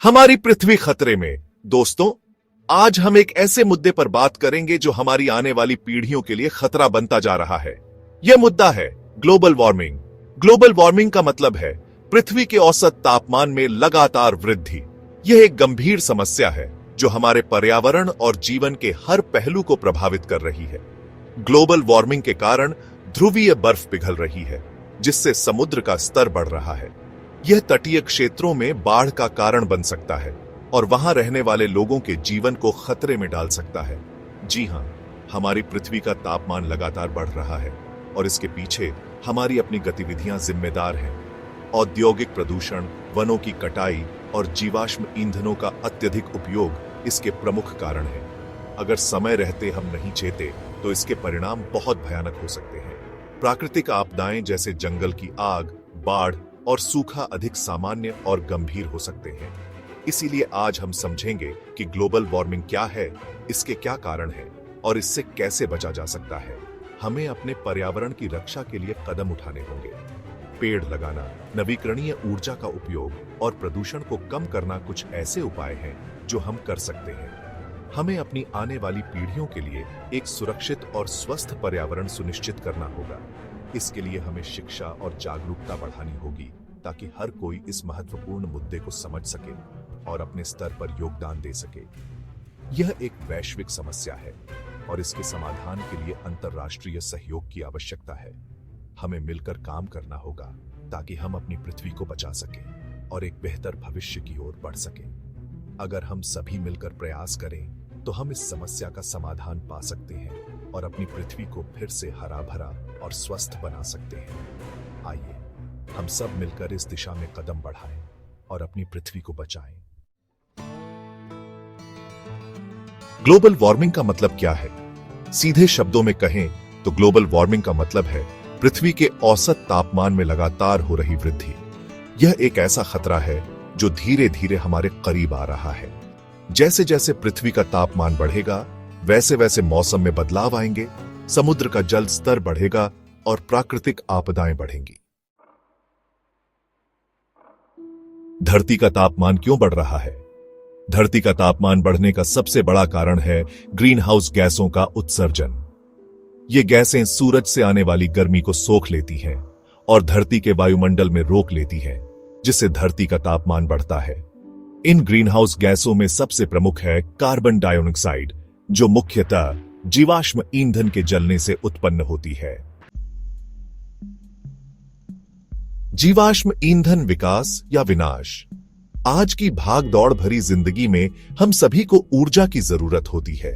हमारी पृथ्वी खतरे में। दोस्तों, आज हम एक ऐसे मुद्दे पर बात करेंगे जो हमारी आने वाली पीढ़ियों के लिए खतरा बनता जा रहा है। यह मुद्दा है ग्लोबल वार्मिंग। ग्लोबल वार्मिंग का मतलब है पृथ्वी के औसत तापमान में लगातार वृद्धि। यह एक गंभीर समस्या है जो हमारे पर्यावरण और जीवन के हर पहलू को प्रभावित कर रही है। ग्लोबल वार्मिंग के कारण ध्रुवीय बर्फ पिघल रही है, जिससे समुद्र का स्तर बढ़ रहा है। यह तटीय क्षेत्रों में बाढ़ का कारण बन सकता है और वहां रहने वाले लोगों के जीवन को खतरे में डाल सकता है। जी हां, हमारी पृथ्वी का तापमान लगातार बढ़ रहा है और इसके पीछे हमारी अपनी गतिविधियां जिम्मेदार हैं। औद्योगिक प्रदूषण, वनों की कटाई और जीवाश्म ईंधनों का अत्यधिक उपयोग इसके प्रमुख कारण हैं। अगर समय रहते हम नहीं चेते तो इसके परिणाम बहुत भयानक हो सकते हैं। प्राकृतिक आपदाएं जैसे जंगल की आग, बाढ़ और सूखा अधिक सामान्य और गंभीर हो सकते हैं। इसीलिए आज हम समझेंगे कि ग्लोबल वार्मिंग क्या है, इसके क्या कारण हैं और इससे कैसे बचा जा सकता है। हमें अपने पर्यावरण की रक्षा के लिए कदम उठाने होंगे। पेड़ लगाना, नवीकरणीय ऊर्जा का उपयोग और प्रदूषण को कम करना कुछ ऐसे उपाय हैं जो हम कर सकते हैं। हमें अपनी आने वाली पीढ़ियों के लिए एक सुरक्षित और स्वस्थ पर्यावरण सुनिश्चित करना होगा। इसके लिए हमें शिक्षा और जागरूकता बढ़ानी होगी ताकि हर कोई इस महत्वपूर्ण मुद्दे को समझ सके और अपने स्तर पर योगदान दे सके। यह एक वैश्विक समस्या है और इसके समाधान के लिए अंतर्राष्ट्रीय सहयोग की आवश्यकता है। हमें मिलकर काम करना होगा ताकि हम अपनी पृथ्वी को बचा सकें और एक बेहतर भविष्य की ओर बढ़ सकें। अगर हम सभी मिलकर प्रयास करें तो हम इस समस्या का समाधान पा सकते हैं और अपनी पृथ्वी को फिर से हरा भरा और स्वस्थ बना सकते हैं। आइए हम सब मिलकर इस दिशा में कदम बढ़ाएं और अपनी पृथ्वी को बचाएं। ग्लोबल वार्मिंग का मतलब क्या है? सीधे शब्दों में कहें तो ग्लोबल वार्मिंग का मतलब है पृथ्वी के औसत तापमान में लगातार हो रही वृद्धि। यह एक ऐसा खतरा है जो धीरे धीरे हमारे करीब आ रहा है। जैसे जैसे पृथ्वी का तापमान बढ़ेगा, वैसे वैसे मौसम में बदलाव आएंगे, समुद्र का जल स्तर बढ़ेगा और प्राकृतिक आपदाएं बढ़ेंगी। धरती का तापमान क्यों बढ़ रहा है? धरती का तापमान बढ़ने का सबसे बड़ा कारण है ग्रीन हाउस गैसों का उत्सर्जन। ये गैसें सूरज से आने वाली गर्मी को सोख लेती हैं और धरती के वायुमंडल में रोक लेती हैं, जिससे धरती का तापमान बढ़ता है। इन ग्रीन हाउस गैसों में सबसे प्रमुख है कार्बन डाइऑक्साइड, जो मुख्यतः जीवाश्म ईंधन के जलने से उत्पन्न होती है। जीवाश्म ईंधन विकास या विनाश। आज की भाग दौड़ भरी जिंदगी में हम सभी को ऊर्जा की जरूरत होती है,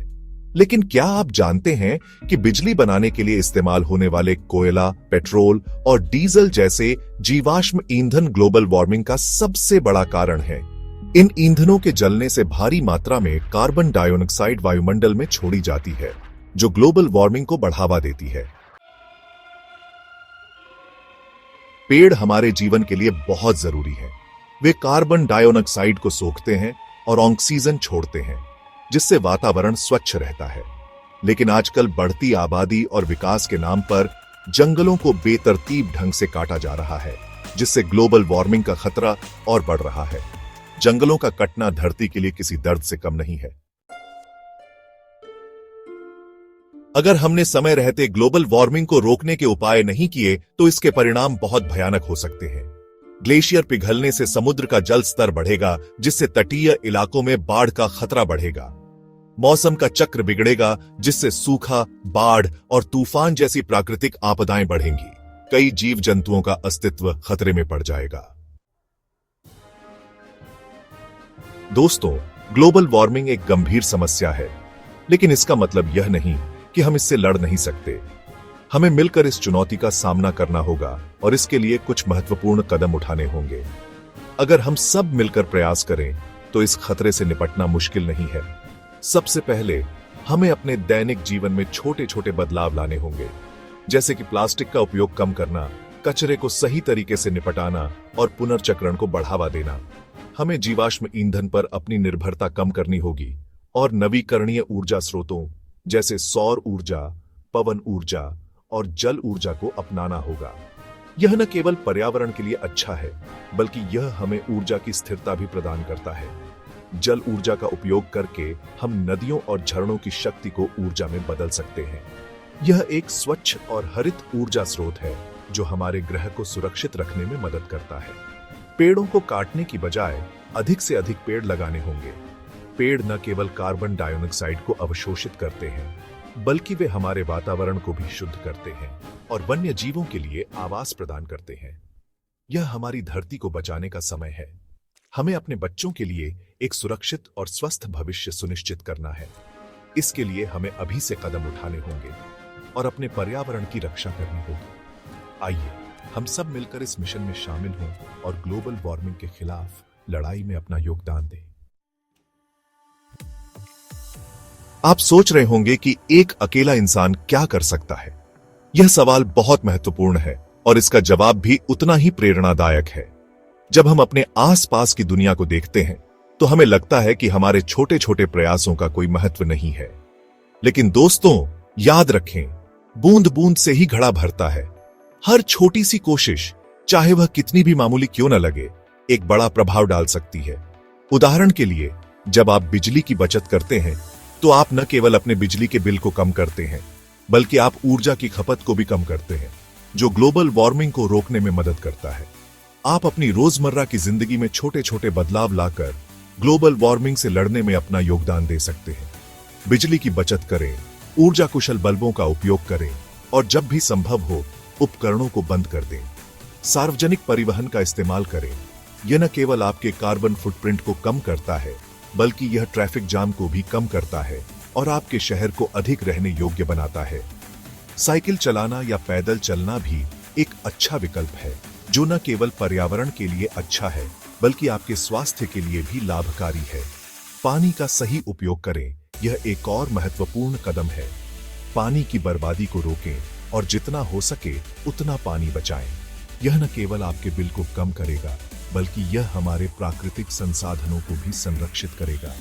लेकिन क्या आप जानते हैं कि बिजली बनाने के लिए इस्तेमाल होने वाले कोयला, पेट्रोल और डीजल जैसे जीवाश्म ईंधन ग्लोबल वार्मिंग का सबसे बड़ा कारण है। इन ईंधनों के जलने से भारी मात्रा में कार्बन डाइऑक्साइड वायुमंडल में छोड़ी जाती है, जो ग्लोबल वार्मिंग को बढ़ावा देती है। पेड़ हमारे जीवन के लिए बहुत जरूरी है। वे कार्बन डाइऑक्साइड को सोखते हैं और ऑक्सीजन छोड़ते हैं, जिससे वातावरण स्वच्छ रहता है। लेकिन आजकल बढ़ती आबादी और विकास के नाम पर जंगलों को बेतरतीब ढंग से काटा जा रहा है, जिससे ग्लोबल वार्मिंग का खतरा और बढ़ रहा है। जंगलों का कटना धरती के लिए किसी दर्द से कम नहीं है। अगर हमने समय रहते ग्लोबल वार्मिंग को रोकने के उपाय नहीं किए तो इसके परिणाम बहुत भयानक हो सकते हैं। ग्लेशियर पिघलने से समुद्र का जल स्तर बढ़ेगा, जिससे तटीय इलाकों में बाढ़ का खतरा बढ़ेगा। मौसम का चक्र बिगड़ेगा, जिससे सूखा, बाढ़ और तूफान जैसी प्राकृतिक आपदाएं बढ़ेंगी। कई जीव जंतुओं का अस्तित्व खतरे में पड़ जाएगा। दोस्तों, ग्लोबल वार्मिंग एक गंभीर समस्या है, लेकिन इसका मतलब यह नहीं कि हम इससे लड़ नहीं सकते। हमें मिलकर इस चुनौती का सामना करना होगा और इसके लिए कुछ महत्वपूर्ण कदम उठाने होंगे। अगर हम सब मिलकर प्रयास करें तो इस खतरे से निपटना मुश्किल नहीं है। सबसे पहले हमें अपने दैनिक जीवन में छोटे छोटे बदलाव लाने होंगे, जैसे कि प्लास्टिक का उपयोग कम करना, कचरे को सही तरीके से निपटाना और पुनर्चक्रण को बढ़ावा देना। हमें जीवाश्म ईंधन पर अपनी निर्भरता कम करनी होगी और नवीकरणीय ऊर्जा स्रोतों जैसे सौर ऊर्जा, पवन ऊर्जा और जल ऊर्जा को अपनाना होगा। यह न केवल पर्यावरण के लिए अच्छा है, बल्कि यह हमें ऊर्जा की स्थिरता भी प्रदान करता है। जल ऊर्जा का उपयोग करके हम नदियों और झरनों की शक्ति को ऊर्जा में बदल सकते हैं। यह एक स्वच्छ और हरित ऊर्जा स्रोत है जो हमारे ग्रह को सुरक्षित रखने में मदद करता है। पेड़ों को काटने की बजाय अधिक से अधिक पेड़ लगाने होंगे। पेड़ न केवल कार्बन डाइऑक्साइड को अवशोषित करते हैं, बल्कि वे हमारे वातावरण को भी शुद्ध करते हैं और वन्य जीवों के लिए आवास प्रदान करते हैं। यह हमारी धरती को बचाने का समय है। हमें अपने बच्चों के लिए एक सुरक्षित और स्वस्थ भविष्य सुनिश्चित करना है। इसके लिए हमें अभी से कदम उठाने होंगे और अपने पर्यावरण की रक्षा करनी होगी। आइए हम सब मिलकर इस मिशन में शामिल हों और ग्लोबल वार्मिंग के खिलाफ लड़ाई में अपना योगदान दें। आप सोच रहे होंगे कि एक अकेला इंसान क्या कर सकता है। यह सवाल बहुत महत्वपूर्ण है और इसका जवाब भी उतना ही प्रेरणादायक है। जब हम अपने आसपास की दुनिया को देखते हैं तो हमें लगता है कि हमारे छोटे छोटे प्रयासों का कोई महत्व नहीं है। लेकिन दोस्तों, याद रखें, बूंद बूंद से ही घड़ा भरता है। हर छोटी सी कोशिश, चाहे वह कितनी भी मामूली क्यों न लगे, एक बड़ा प्रभाव डाल सकती है। उदाहरण के लिए, जब आप बिजली की बचत करते हैं तो आप न केवल अपने बिजली के बिल को कम करते हैं, बल्कि आप ऊर्जा की खपत को भी कम करते हैं, जो ग्लोबल वार्मिंग को रोकने में मदद करता है। आप अपनी रोजमर्रा की जिंदगी में छोटे छोटे बदलाव लाकर ग्लोबल वार्मिंग से लड़ने में अपना योगदान दे सकते हैं। बिजली की बचत करें, ऊर्जा कुशल बल्बों का उपयोग करें और जब भी संभव हो उपकरणों को बंद कर दें। सार्वजनिक परिवहन का इस्तेमाल करें। यह न केवल आपके कार्बन फुटप्रिंट को कम करता है, बल्कि यह ट्रैफिक जाम को भी कम करता है और आपके शहर को अधिक रहने योग्य बनाता है। साइकिल चलाना या पैदल चलना भी एक अच्छा विकल्प है, जो न केवल पर्यावरण के लिए अच्छा है, बल्कि आपके स्वास्थ्य के लिए भी लाभकारी है। पानी का सही उपयोग करें, यह एक और महत्वपूर्ण कदम है। पानी की बर्बादी को रोकें और जितना हो सके उतना पानी बचाएं। यह न केवल आपके बिल को कम करेगा, बल्कि यह हमारे प्राकृतिक संसाधनों को भी संरक्षित करेगा।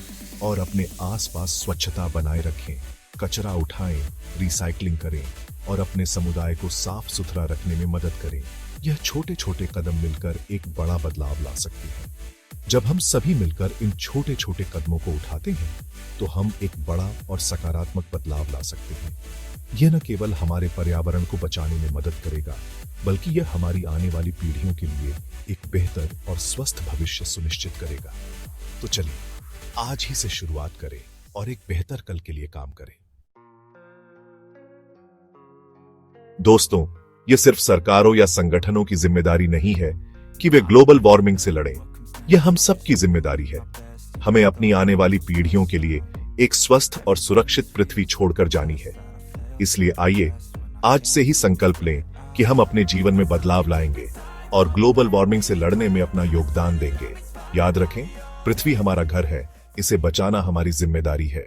और अपने आसपास स्वच्छता बनाए रखें, कचरा उठाएं, रिसाइकलिंग करें और अपने समुदाय को साफ सुथरा रखने में मदद करें। यह छोटे छोटे कदम मिलकर एक बड़ा बदलाव ला सकते हैं। जब हम सभी मिलकर इन छोटे छोटे कदमों को उठाते हैं तो हम एक बड़ा और सकारात्मक बदलाव ला सकते हैं। यह न केवल हमारे पर्यावरण को बचाने में मदद करेगा, बल्कि यह हमारी आने वाली पीढ़ियों के लिए एक बेहतर और स्वस्थ भविष्य सुनिश्चित करेगा। तो चलिए आज ही से शुरुआत करें और एक बेहतर कल के लिए काम करें। दोस्तों, यह सिर्फ सरकारों या संगठनों की जिम्मेदारी नहीं है कि वे ग्लोबल वार्मिंग से लड़ें। यह हम सबकी जिम्मेदारी है। हमें अपनी आने वाली पीढ़ियों के लिए एक स्वस्थ और सुरक्षित पृथ्वी छोड़कर जानी है। इसलिए आइए आज से ही संकल्प लें कि हम अपने जीवन में बदलाव लाएंगे और ग्लोबल वार्मिंग से लड़ने में अपना योगदान देंगे। याद रखें, पृथ्वी हमारा घर है, इसे बचाना हमारी जिम्मेदारी है।